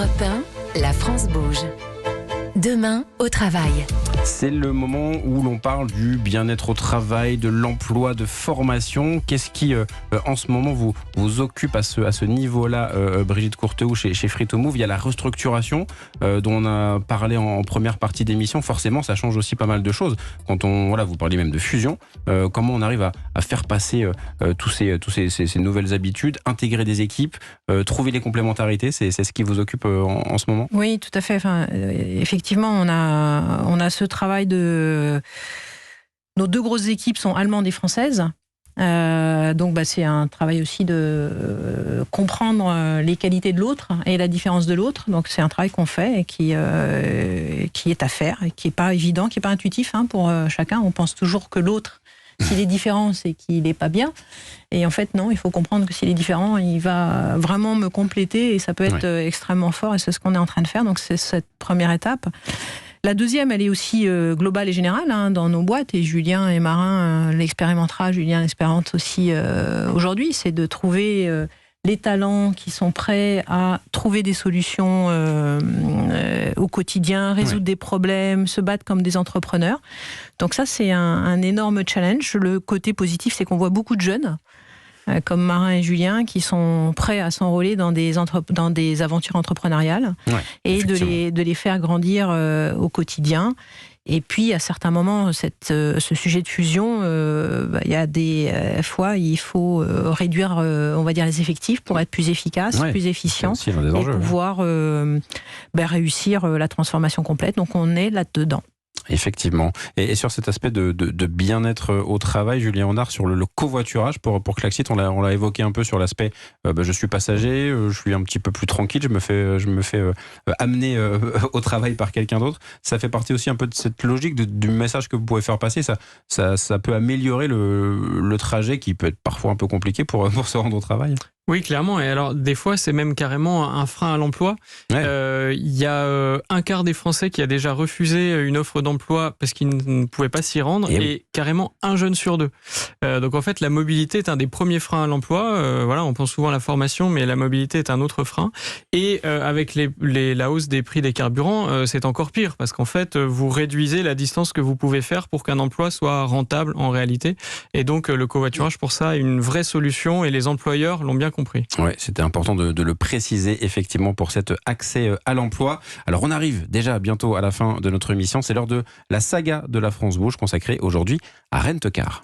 Europe 1, la France bouge. Demain, au travail. C'est le moment où l'on parle du bien-être au travail, de l'emploi, de formation. Qu'est-ce qui, en ce moment, vous occupe à ce niveau-là, Brigitte Courteau, chez Free2Move? Il y a la restructuration dont on a parlé en première partie d'émission. Forcément, ça change aussi pas mal de choses. Quand vous parliez même de fusion, comment on arrive à faire passer tous ces nouvelles habitudes, intégrer des équipes, trouver les complémentarités, c'est ce qui vous occupe en ce moment? Oui, tout à fait. Effectivement, on a ce travail de... Nos deux grosses équipes sont allemandes et françaises. Donc c'est un travail aussi de comprendre les qualités de l'autre et la différence de l'autre. Donc c'est un travail qu'on fait et qui est à faire et qui n'est pas évident, qui n'est pas intuitif pour chacun. On pense toujours que l'autre, s'il est différent, c'est qu'il n'est pas bien. Et en fait, non, il faut comprendre que s'il est différent, il va vraiment me compléter et ça peut être extrêmement fort et c'est ce qu'on est en train de faire. Donc c'est cette première étape. La deuxième, elle est aussi globale et générale dans nos boîtes. Et Julien et Marin l'expérimentera, Julien l'expérimente aussi aujourd'hui. C'est de trouver les talents qui sont prêts à trouver des solutions au quotidien, résoudre des problèmes, se battre comme des entrepreneurs. Donc ça, c'est un énorme challenge. Le côté positif, c'est qu'on voit beaucoup de jeunes comme Marin et Julien, qui sont prêts à s'enrôler dans des aventures entrepreneuriales et de les faire grandir au quotidien. Et puis, à certains moments, ce sujet de fusion, il y a des fois, il faut réduire, on va dire, les effectifs pour être plus efficace, plus efficient et pouvoir réussir la transformation complète. Donc, on est là-dedans. Effectivement. Et sur cet aspect de bien-être au travail, Julien Honard, sur le covoiturage pour Klaxit, on l'a évoqué un peu sur l'aspect je suis passager, je suis un petit peu plus tranquille, je me fais amener au travail par quelqu'un d'autre. Ça fait partie aussi un peu de cette logique du message que vous pouvez faire passer. Ça peut améliorer le trajet qui peut être parfois un peu compliqué pour se rendre au travail. Oui, clairement. Et alors, des fois, c'est même carrément un frein à l'emploi. Il y a un quart des Français qui a déjà refusé une offre d'emploi parce qu'ils ne pouvaient pas s'y rendre et carrément un jeune sur deux. Donc, en fait, la mobilité est un des premiers freins à l'emploi. On pense souvent à la formation, mais la mobilité est un autre frein. Et avec la hausse des prix des carburants, c'est encore pire parce qu'en fait, vous réduisez la distance que vous pouvez faire pour qu'un emploi soit rentable en réalité. Et donc, le covoiturage, pour ça, est une vraie solution et les employeurs l'ont bien compris. Oui, c'était important de le préciser effectivement pour cet accès à l'emploi. Alors on arrive déjà bientôt à la fin de notre émission, c'est l'heure de la saga de la France Bouge consacrée aujourd'hui à Rent-A-Car.